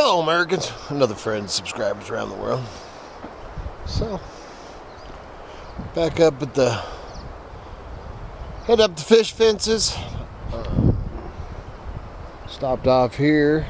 Hello, Americans, and other friends, subscribers around the world. So, back up at the, head up the fish fences. Stopped off here.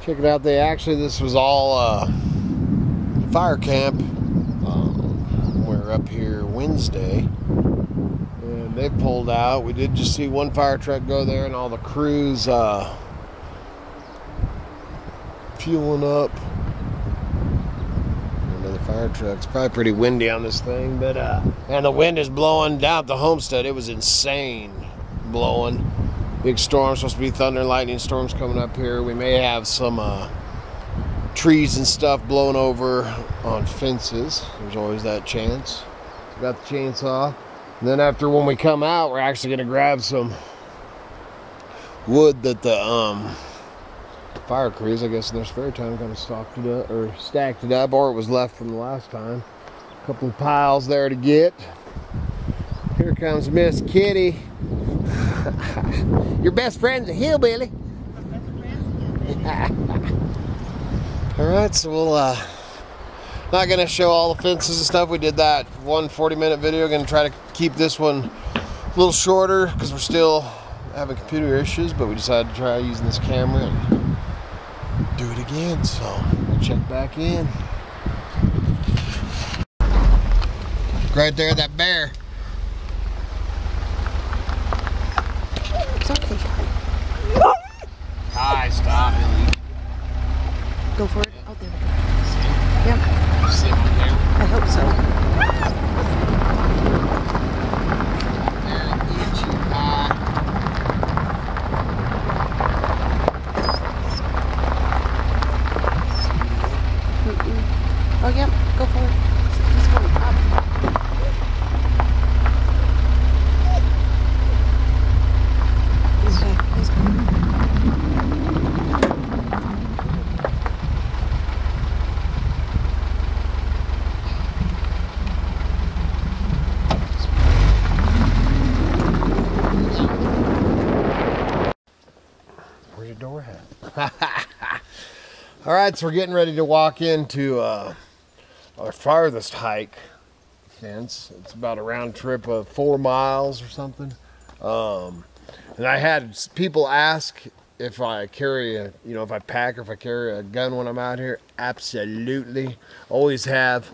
Checking out, this was all fire camp. We're up here Wednesday, and they pulled out. We did just see one fire truck go there, and all the crews fueling up. Another fire truck. It's probably pretty windy on this thing, but and the wind is blowing down at the homestead. It was insane blowing. Big storm, supposed to be thunder and lightning storms coming up here. We may have some trees and stuff blown over on fences. There's always that chance. So got the chainsaw. And then after, when we come out, we're actually going to grab some wood that the fire crews, I guess in their spare time, kind of stacked it up, or it was left from the last time. A couple of piles there to get. Here comes Miss Kitty. Your best friend's a hillbilly. Alright, so we'll not gonna show all the fences and stuff. We did that one 40-minute video. Gonna try to keep this one a little shorter because we're still having computer issues, but we decided to try using this camera and do it again. So we'll check back in. Right there, that bear. It's okay. Hi, stop it. Go for it. Oh, there we go. Yep. Sit on there. I hope so. There, itchy eye. Oh, yep. Go for it. He's going up. Where's your door at? All right, so we're getting ready to walk into our farthest hike fence. It's about a round trip of 4 miles or something. And I had people ask if I carry if I pack or if I carry a gun when I'm out here. Absolutely. Always have.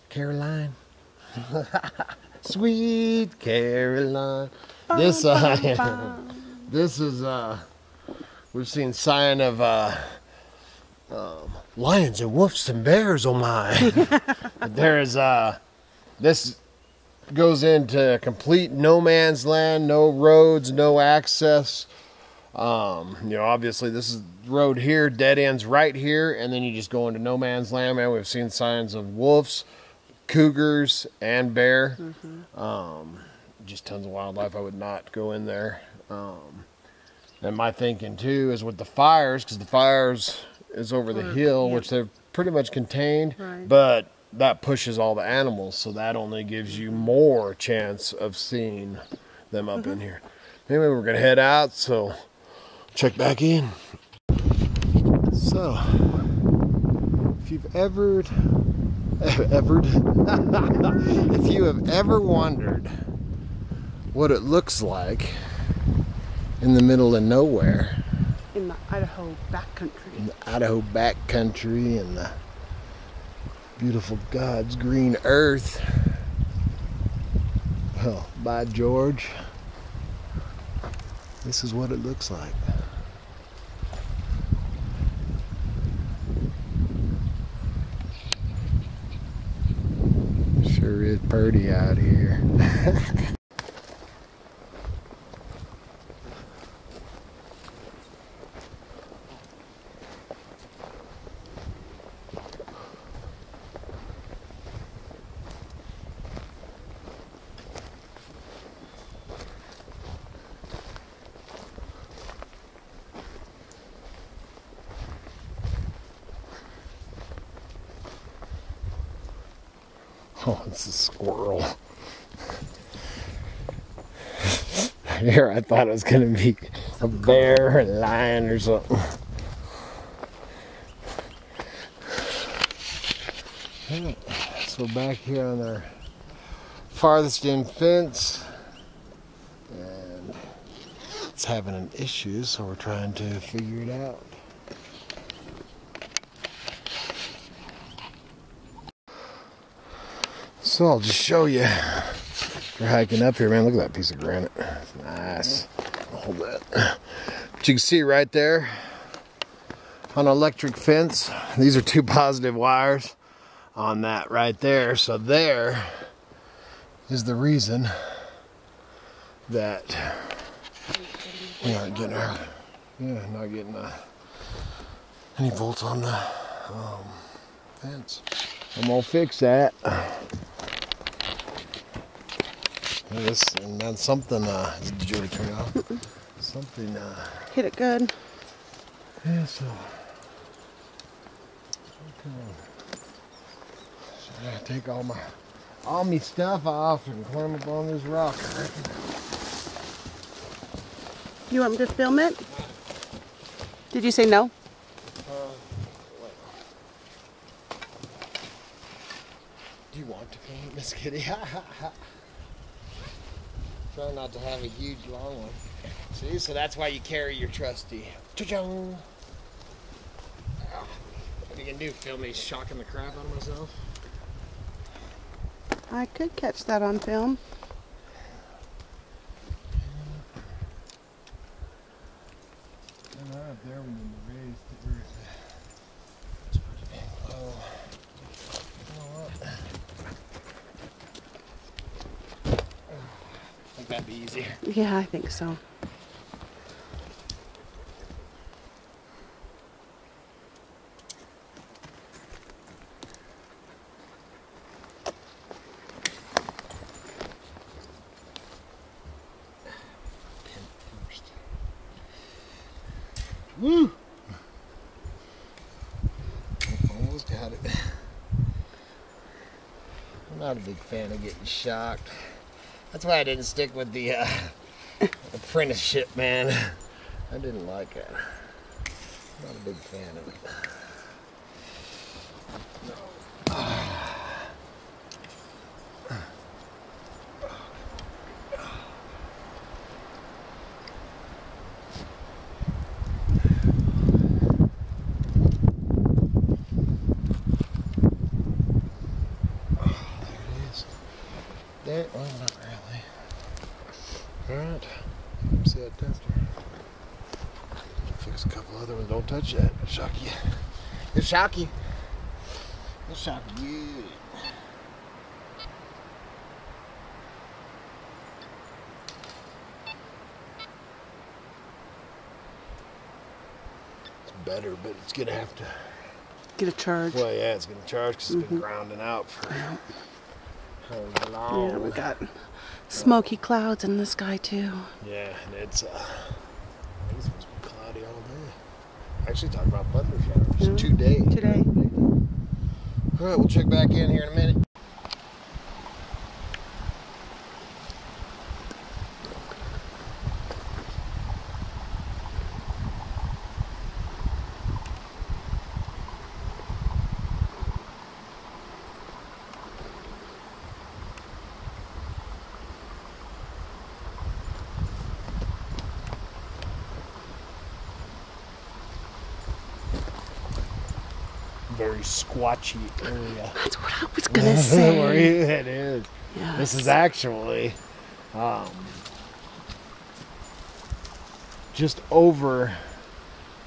Caroline. Sweet Caroline. This is we've seen sign of lions and wolves and bears, oh my. There is this goes into complete no man's land, no roads, no access. Obviously this is road here, dead ends right here, and then you just go into no man's land, man. We've seen signs of wolves, cougars, and bear. Just tons of wildlife. I would not go in there. And my thinking too is with the fires, because the fires is over the hill, which they're pretty much contained, but that pushes all the animals, so that only gives you more chance of seeing them up in here. Anyway, we're gonna head out, so check back in. So, if you've if you have ever wondered what it looks like in the middle of nowhere, In the Idaho backcountry. in the Idaho backcountry, and the beautiful God's green earth, well, by George, this is what it looks like. Sure is pretty out here. Oh, it's a squirrel. here I thought it was gonna be a bear or a lion or something. Alright, so back here on our farthest in fence, and it's having an issue, so we're trying to figure it out. So I'll just show you. We're hiking up here, man. Look at that piece of granite. It's nice. Hold that. But you can see right there on an electric fence, these are 2 positive wires on that right there. So there is the reason that we aren't getting not getting any volts on the fence. I'm gonna fix that. And then something, did you already turn it off? Something, Hit it good. yeah, so. I gotta take all my stuff off and climb up on this rock, I reckon. You want me to film it? Did you say no? Wait. Do you want to film it, Miss Kitty? Try not to have a huge long one. See, so that's why you carry your trusty. Cha-chung! What are you gonna do? Film me shocking the crap out of myself? I could catch that on film. I'm right up there when you raised it. It's pretty dang low. You know what? I think that'd be easier. Yeah, I think so. Woo! Almost got it. I'm not a big fan of getting shocked. That's why I didn't stick with the apprenticeship, man. I didn't like it. I'm not a big fan of it. There, well, not really. Alright, see that tester. Fix a couple other ones. Don't touch that. It'll shock you. It'll shock you. It'll shock you. It's better, but it's gonna have to Get a charge. Well, yeah, it's gonna charge because it's been grounding out for how long. Yeah, we got smoky clouds in the sky too. Yeah, and it's supposed to be cloudy all day. Actually, talking about thunder showers today. Today. All right, we'll check back in here in a minute. Very squatchy area. That's what I was gonna say. It is. Yes. This is actually just over.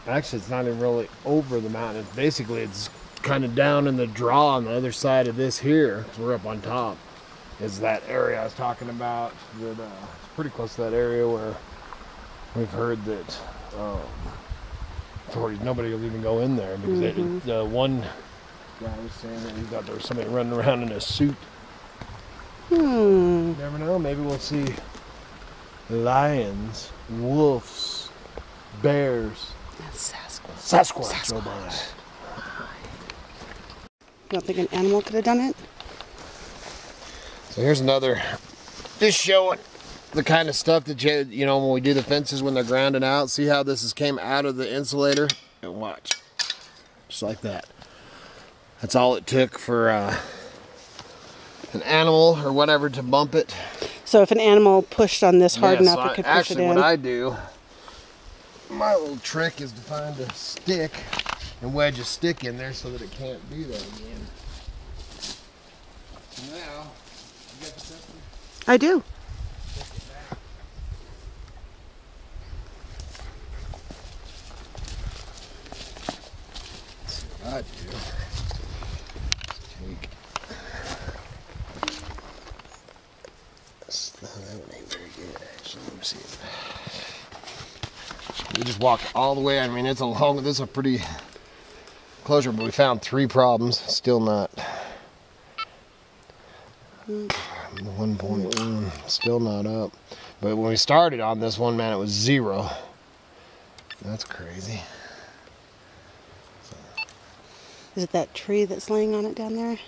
Actually, it's not even really over the mountain. Basically, it's kind of down in the draw on the other side of this here. 'Cause we're up on top. Is that area I was talking about? That it's pretty close to that area where we've heard that. Authorities, nobody will even go in there because the one guy was saying that he thought there was somebody running around in a suit. You never know. Maybe we'll see lions, wolves, bears, And Sasquatch. Sasquatch. Go by. You don't think an animal could have done it? So here's another, just showing the kind of stuff that you know, when we do the fences when they're grounded out. See how this has came out of the insulator? And watch. Just like that. That's all it took for an animal or whatever to bump it. So if an animal pushed on this hard enough, so it could push it in? Actually, what I do, my little trick is to find a stick and wedge a stick in there so that it can't do that again. Now, you got the tester? I do. I do. Take this. No, that one ain't very good, actually. Let me see. We just walked all the way. I mean, this is a pretty closure, but we found 3 problems. Still not. 1.1. Still not up. But when we started on this one, man, it was 0. That's crazy. Is it that tree that's laying on it down there? It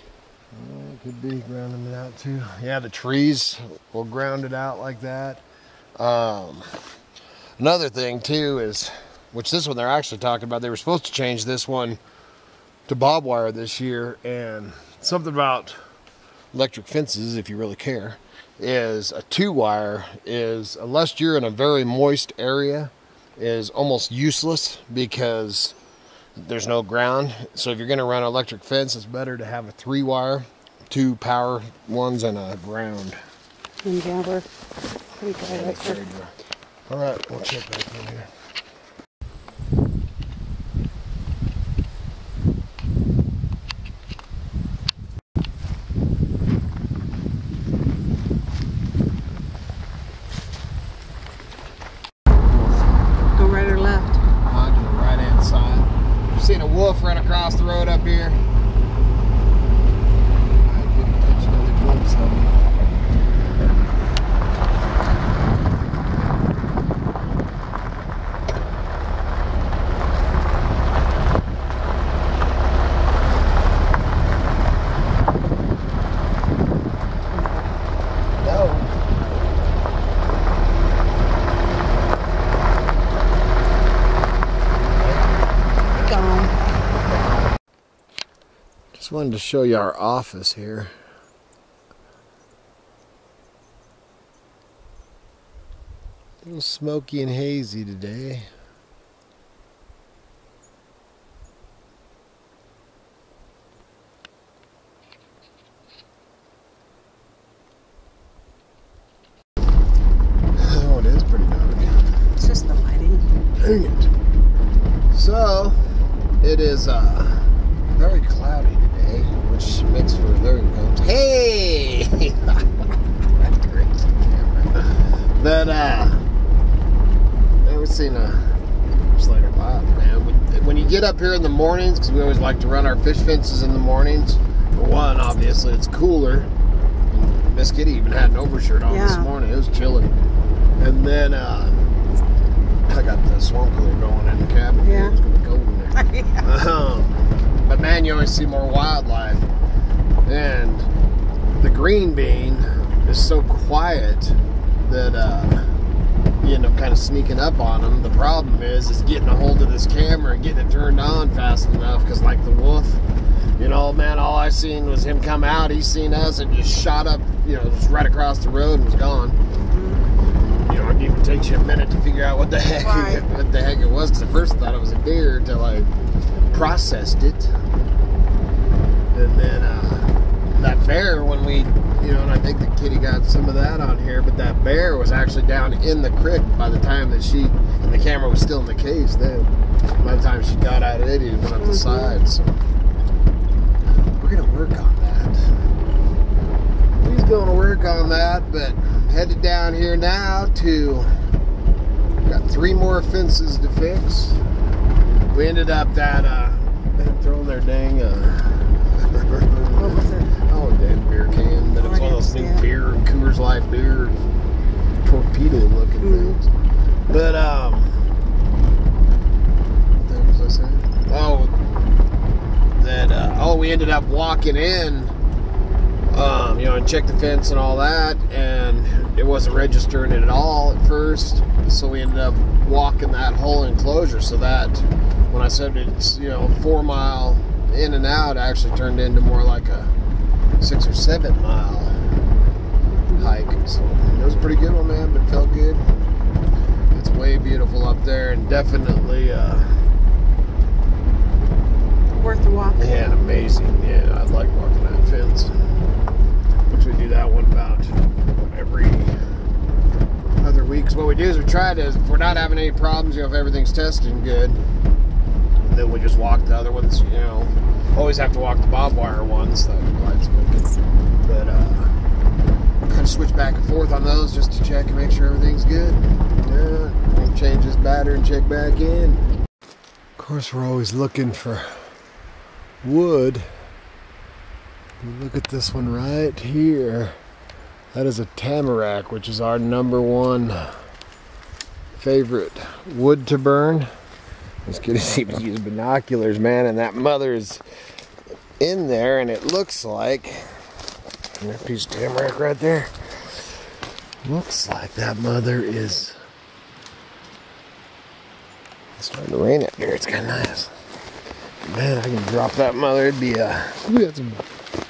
could be grounding it out too. Yeah, the trees will ground it out like that. Another thing too is, which this one they're actually talking about, they were supposed to change this one to barbed wire this year, and something about electric fences, if you really care, is a 2-wire is, unless you're in a very moist area, is almost useless because there's no ground. So if you're going to run an electric fence, it's better to have a 3-wire, 2 power ones, and a ground. And yeah, we're pretty dry right here. All right, we'll check back in here. Go right or left? On to the right-hand side. We've seen a wolf run across the road up here. I didn't catch another glimpse of him. Just wanted to show you our office here. A little smoky and hazy today. Oh, it is pretty dark. It's just the lighting. Dang it. So, it is very cloudy today, which makes for, there it comes. Hey! That's great camera. But, we've seen a slider lot, man. When you get up here in the mornings, because we always like to run our fish fences in the mornings, for one, obviously, it's cooler. And Miss Kitty even had an overshirt on this morning. It was chilly. And then, I got the swamp cooler going in the cabin. Yeah. It's going to be cold in there. But man, you always see more wildlife, and the green bean is so quiet that you end up kind of sneaking up on them. The problem is getting a hold of this camera and getting it turned on fast enough, because like the wolf, you know, man, all I seen was him come out, he seen us and just shot up, you know, just right across the road and was gone. You know, it even takes you a minute to figure out what the heck, what the heck it was, because at first I thought it was a deer until I processed it. And then that bear, when we, you know, and I think the kitty got some of that on here, but that bear was actually down in the creek by the time that and the camera was still in the case then. By the time she got out of it, he went up the side. So we're gonna work on that. He's gonna work on that, but headed down here now to, got 3 more fences to fix. We ended up that throwing their dang What was it? oh, damn beer can, but it was one of those things, beer, Coors Light beer, torpedo looking things. But what the heck was I saying? Oh, that we ended up walking in you know, and checked the fence and all that, and it wasn't registering it at all at first. So we ended up walking that whole enclosure. So that, when I said it's, you know, 4 mile in and out, actually turned into more like a 6 or 7 mile hike. So it was a pretty good one, man, but it felt good. It's way beautiful up there, and definitely worth the walk. yeah, and amazing. Yeah, I'd like walking that fence. Which we do that one about every other week. So what we do is we try to, if we're not having any problems, you know, if everything's testing good, then we just walk the other ones, you know. Always have to walk the barbed wire ones, that lights wicked. But kind of switch back and forth on those just to check and make sure everything's good. Yeah, we'll change this battery and check back in. Of course, we're always looking for wood. Look at this one right here. That is a tamarack, which is our #1 favorite wood to burn. It's good to see me use binoculars, man, and that mother is in there, and it looks like, and that piece of tamarack right there, looks like that mother is, it's starting to rain out here. It's kind of nice. Man, I can drop that mother. It'd be ooh, that's some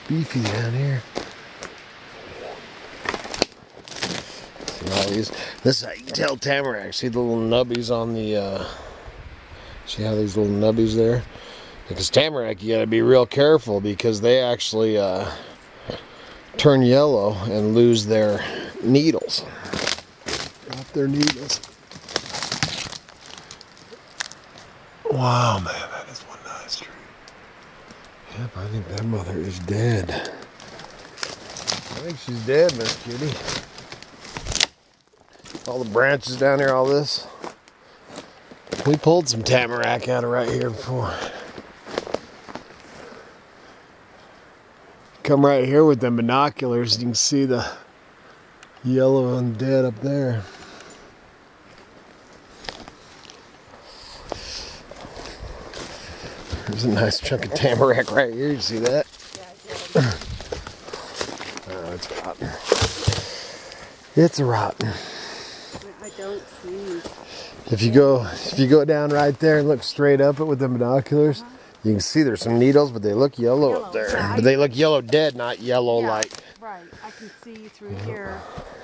beefy down here. See all these. This is how you can tell tamarack. See the little nubbies on the. See how these little nubbies there? Because tamarack, you gotta be real careful because they actually turn yellow and lose their needles. Drop their needles. Wow, man, that is one nice tree. Yep, I think that mother is dead. I think she's dead, Miss Kitty. All the branches down here, all this. We pulled some tamarack out of right here before. Come right here with them binoculars, you can see the yellow and dead up there. There's a nice chunk of tamarack right here. You see that? Yeah, oh, it's rotten. It's rotten. I don't see. If you go down right there and look straight up it with the binoculars, you can see there's some needles, but they look yellow up there. Yeah, but they look yellow dead, not yellow like. Right. I can see through here,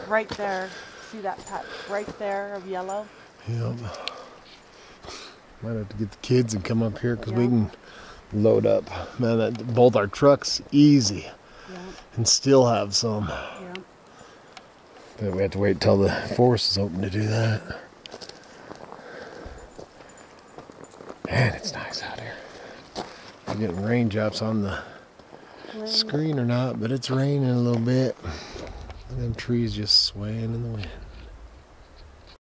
right there. See that patch right there of yellow? Yep. Might have to get the kids and come up here because we can load up. Man, both our trucks easy and still have some. But we have to wait till the forest is open to do that. Man, it's nice out here. I'm getting raindrops on the screen or not, but it's raining a little bit. And them trees just swaying in the wind.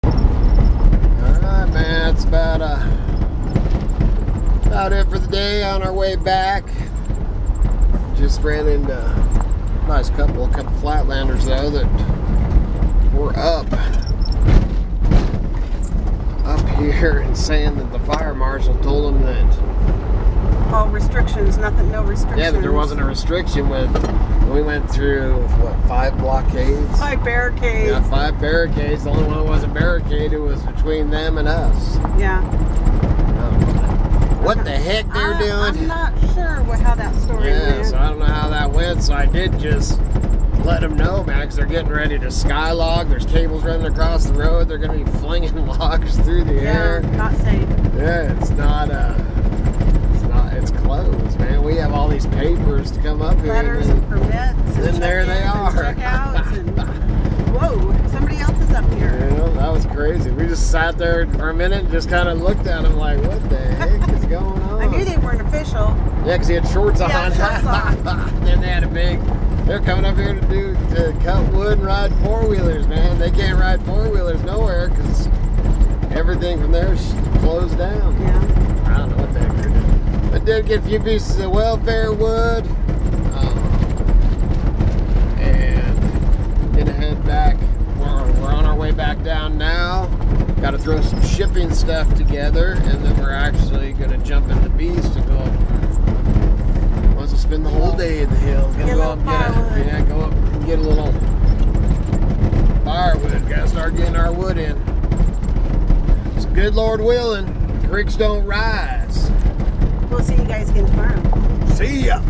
Alright, man, it's about it for the day. On our way back, just ran into a nice couple flatlanders though that were up here and saying that the fire marshal told them that all restrictions, no restrictions. Yeah, that there wasn't a restriction we went through what, 5 blockades? 5 barricades. Yeah, 5 barricades. The only one that wasn't barricaded was between them and us. Yeah. What the heck they're doing? I'm not sure how that story went. Yeah, so I don't know how that went. So I did just let them know, man, because they're getting ready to skylog. There's cables running across the road. They're going to be flinging logs through the air. Yeah, not safe. Yeah, it's closed, man. We have all these papers to come up here. Letters and permits. Then there they are. Checkouts and whoa, somebody else is up here. Yeah, that was crazy. We just sat there for a minute and just kind of looked at him like, what the heck is going on? I knew they weren't official. Yeah, because he had shorts on. Shorts on. Then they had they're coming up here to cut wood and ride 4-wheelers, man. They can't ride 4-wheelers nowhere because everything from there is closed down. Yeah. I don't know what the heck they're doing. I did get a few pieces of welfare wood. And gonna head back. We're on our way back down now. Got to throw some shipping stuff together, and then we're actually gonna jump in the beast and go. Once the spend the whole day at the hill. Gonna Get a go up little and firewood. yeah, go up and get a little firewood. Gotta start getting our wood in. It's good Lord willing, creeks don't rise. We'll see you guys again tomorrow. See ya.